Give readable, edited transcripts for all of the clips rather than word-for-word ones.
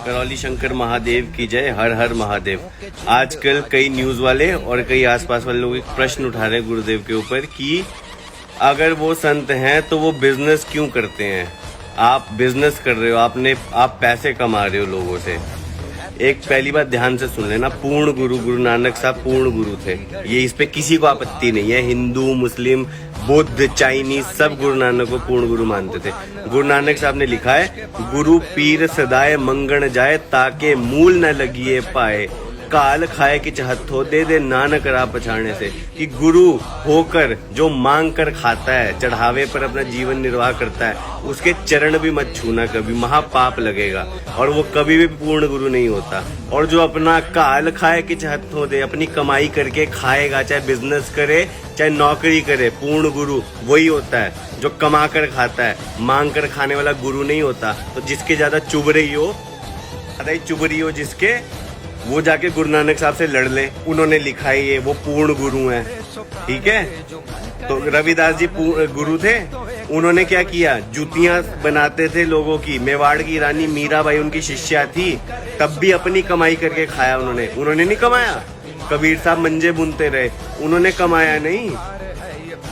करौली शंकर महादेव की जय, हर हर महादेव। आजकल कई न्यूज वाले और कई आसपास वाले लोग एक प्रश्न उठा रहे हैं गुरुदेव के ऊपर कि अगर वो संत हैं तो वो बिजनेस क्यों करते हैं। आप बिजनेस कर रहे हो, आप पैसे कमा रहे हो लोगों से। एक पहली बात ध्यान से सुन लेना, पूर्ण गुरु नानक साहब पूर्ण गुरु थे, ये इस पे किसी को आपत्ति नहीं है। हिंदू, मुस्लिम, बुद्ध, चाइनीज सब गुरु नानक को पूर्ण गुरु मानते थे। गुरु नानक साहब ने लिखा है, गुरु पीर सदाए मंगण जाए, ताके मूल न लगिए पाए, काल खाए कि चाहत दे दे नानक राह पछाड़ने से। कि गुरु होकर जो मांग कर खाता है, चढ़ावे पर अपना जीवन निर्वाह करता है, उसके चरण भी मत छूना कभी, महापाप लगेगा और वो कभी भी पूर्ण गुरु नहीं होता। और जो अपना काल खाए कि चाहत दे, अपनी कमाई करके खाएगा, चाहे बिजनेस करे चाहे नौकरी करे, पूर्ण गुरु वही होता है जो कमा कर खाता है। मांग कर खाने वाला गुरु नहीं होता। तो जिसके ज्यादा चुभ रही हो जिसके, वो जाके गुरु नानक साहब से लड़ ले, उन्होंने लिखा है ये, वो पूर्ण गुरु हैं। ठीक है, तो रविदास जी गुरु थे, उन्होंने क्या किया, जूतियां बनाते थे लोगों की। मेवाड़ की रानी मीराबाई उनकी शिष्या थी, तब भी अपनी कमाई करके खाया उन्होंने नहीं कमाया। कबीर साहब मंजे बुनते रहे, उन्होंने कमाया नहीं।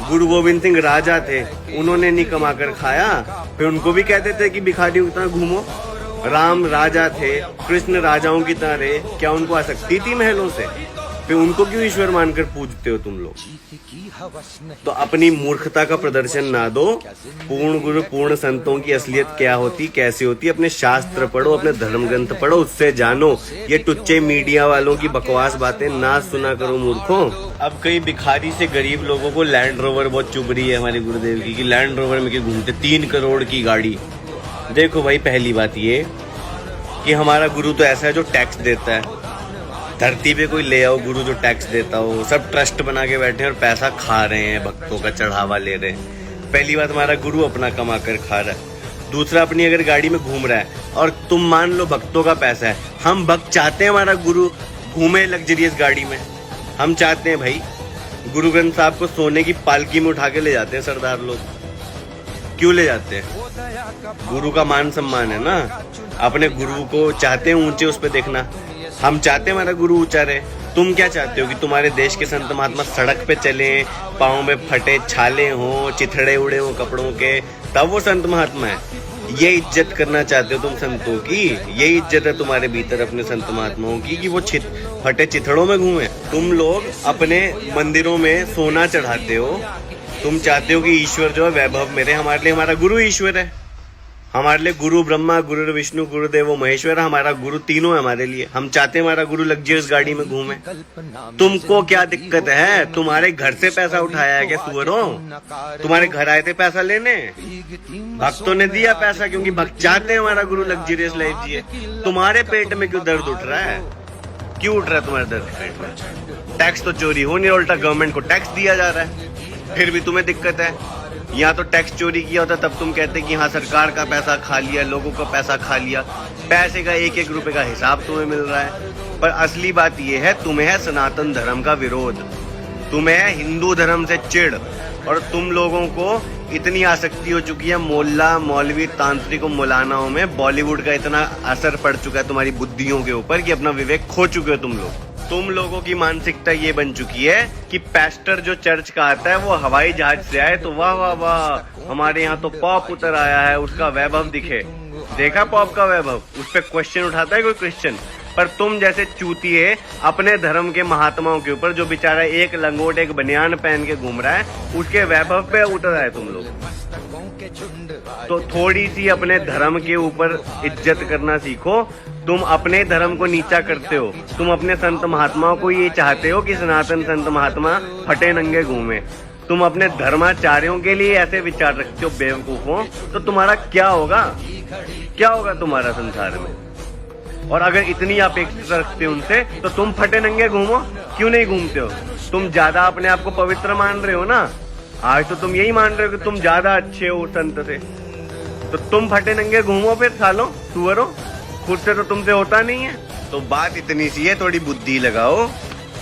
गुरु गोविंद सिंह राजा थे, उन्होंने नहीं कमा कर खाया, फिर उनको भी कहते थे कि भिखारी उतना घूमो। राम राजा थे, कृष्ण राजाओं की तरह रहे, क्या उनको आसक्ति थी महलों से? फिर उनको क्यों ईश्वर मानकर पूजते हो तुम लोग? तो अपनी मूर्खता का प्रदर्शन ना दो। पूर्ण गुरु, पूर्ण संतों की असलियत क्या होती, कैसे होती, अपने शास्त्र पढ़ो, अपने धर्म ग्रंथ पढ़ो, उससे जानो। ये टुच्चे मीडिया वालों की बकवास बातें ना सुना करो मूर्खों। अब कई भिखारी से गरीब लोगों को लैंड रोवर बहुत चुभ रही है हमारे गुरुदेव की, कि लैंड रोवर में क्यों घूमते, 3 करोड़ की गाड़ी। देखो भाई, पहली बात ये कि हमारा गुरु तो ऐसा है जो टैक्स देता है। धरती पे कोई ले आओ गुरु जो टैक्स देता हो, सब ट्रस्ट बना के बैठे हैं और पैसा खा रहे हैं, भक्तों का चढ़ावा ले रहे हैं। पहली बात, हमारा गुरु अपना कमा कर खा रहा है। दूसरा, अपनी अगर गाड़ी में घूम रहा है और तुम मान लो भक्तों का पैसा है, हम भक्त चाहते हैं हमारा गुरु घूमे लग्जरियस गाड़ी में। हम चाहते हैं भाई, गुरु ग्रंथ साहब को सोने की पालकी में उठा के ले जाते हैं सरदार लोग। क्यों ले जाते हैं? गुरु का मान सम्मान है ना। अपने गुरु को चाहते हैं ऊंचे उस पे देखना, हम चाहते हैं हमारा गुरु ऊंचा रहे। तुम क्या चाहते हो कि तुम्हारे देश के संत महात्मा सड़क पे चले, पाँव में फटे छाले हों, चिथड़े उड़े हों कपड़ों के, तब वो संत महात्मा है? ये इज्जत करना चाहते हो तुम संतों की? ये इज्जत है तुम्हारे भीतर अपने संत महात्माओं की कि वो फटे चिथड़ों में घूमे? तुम लोग अपने मंदिरों में सोना चढ़ाते हो, तुम चाहते हो कि ईश्वर जो है वैभव मेरे। हमारे लिए हमारा गुरु ईश्वर है। हमारे लिए गुरु ब्रह्मा, गुरु विष्णु, गुरुदेव महेश्वर, हमारा गुरु तीनों है हमारे लिए। हम चाहते हैं हमारा गुरु लग्जरियस गाड़ी में घूमे। तुमको क्या दिक्कत है? तुम्हारे घर से पैसा उठाया है क्या सुअरों? तुम्हारे घर आए थे पैसा लेने? भक्तों ने दिया पैसा क्योंकि भक्त चाहते हैं हमारा गुरु लग्जरियस लाइफ जिए। तुम्हारे पेट में क्यों दर्द उठ रहा है? क्यों उठ रहा है तुम्हारे दर्द पेट में? टैक्स तो चोरी हो नहीं, उल्टा गवर्नमेंट को टैक्स दिया जा रहा है, फिर भी तुम्हें दिक्कत है। यहाँ तो टैक्स चोरी किया होता तब तुम कहते कि हाँ सरकार का पैसा खा लिया, लोगों का पैसा खा लिया। पैसे का 1-1 रुपए का हिसाब तुम्हें मिल रहा है। पर असली बात यह है, तुम्हें है सनातन धर्म का विरोध, तुम्हें है हिंदू धर्म से चिढ़, और तुम लोगों को इतनी आसक्ति हो चुकी है मोल्ला, मौलवी, तांत्रिक और मौलानाओं में। बॉलीवुड का इतना असर पड़ चुका है तुम्हारी बुद्धियों के ऊपर कि अपना विवेक खो चुके हो तुम लोग। तुम लोगों की मानसिकता ये बन चुकी है कि पास्टर जो चर्च का आता है वो हवाई जहाज से आए तो वाह वाह वाह, हमारे यहाँ तो पॉप उतर आया है, उसका वैभव दिखे। देखा पॉप का वैभव? उस पर क्वेश्चन उठाता है कोई क्रिश्चियन? पर तुम जैसे चूतिए अपने धर्म के महात्माओं के ऊपर, जो बेचारा एक लंगोट एक बनियान पहन के घूम रहा है, उसके वैभव पे उतर आए तुम लोग। तो थोड़ी सी अपने धर्म के ऊपर इज्जत करना सीखो। तुम अपने धर्म को नीचा करते हो, तुम अपने संत महात्माओं को ये चाहते हो कि सनातन संत महात्मा फटे नंगे घूमे। तुम अपने धर्माचार्यों के लिए ऐसे विचार रखते हो बेवकूफों। तो तुम्हारा क्या होगा? क्या होगा तुम्हारा संसार में? और अगर इतनी अपेक्षा रखते हो उनसे तो तुम फटे नंगे घूमो, क्यों नहीं घूमते हो? तुम ज्यादा अपने आप को पवित्र मान रहे हो ना। आज तो तुम यही मान रहे हो कि तुम ज्यादा अच्छे हो संत से, तो तुम फटे नंगे घूमो फिर सालो सुअरो, खुद से तो तुमसे होता नहीं है। तो बात इतनी सी है, थोड़ी बुद्धि लगाओ।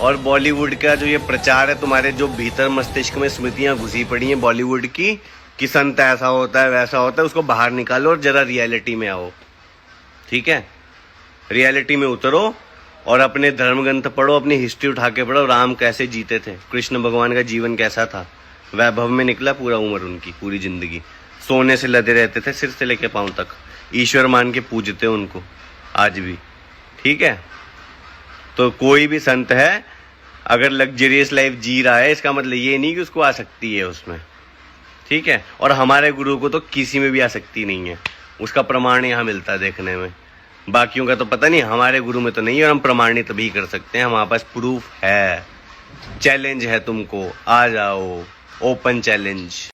और बॉलीवुड का जो ये प्रचार है, तुम्हारे जो भीतर मस्तिष्क में स्मृतियां घुसी पड़ी हैं बॉलीवुड की कि संत ऐसा होता है वैसा होता है, उसको बाहर निकालो और जरा रियलिटी में आओ। ठीक है? रियलिटी में उतरो और अपने धर्म ग्रंथ पढ़ो, अपनी हिस्ट्री उठा के पढ़ो, राम कैसे जीते थे, कृष्ण भगवान का जीवन कैसा था, वैभव में निकला पूरा उम्र उनकी, पूरी जिंदगी सोने से लदे रहते थे सिर से लेके पांव तक, ईश्वर मान के पूजते उनको आज भी। ठीक है, तो कोई भी संत है अगर लग्जरियस लाइफ जी रहा है, इसका मतलब ये नहीं कि उसको आसक्ति है उसमें। ठीक है, और हमारे गुरु को तो किसी में भी आसक्ति नहीं है, उसका प्रमाण यहाँ मिलता है देखने में। बाकियों का तो पता नहीं, हमारे गुरु में तो नहीं है, और हम प्रमाणित भी कर सकते हैं, हमारे पास प्रूफ है। चैलेंज है तुमको, आ जाओ, ओपन चैलेंज।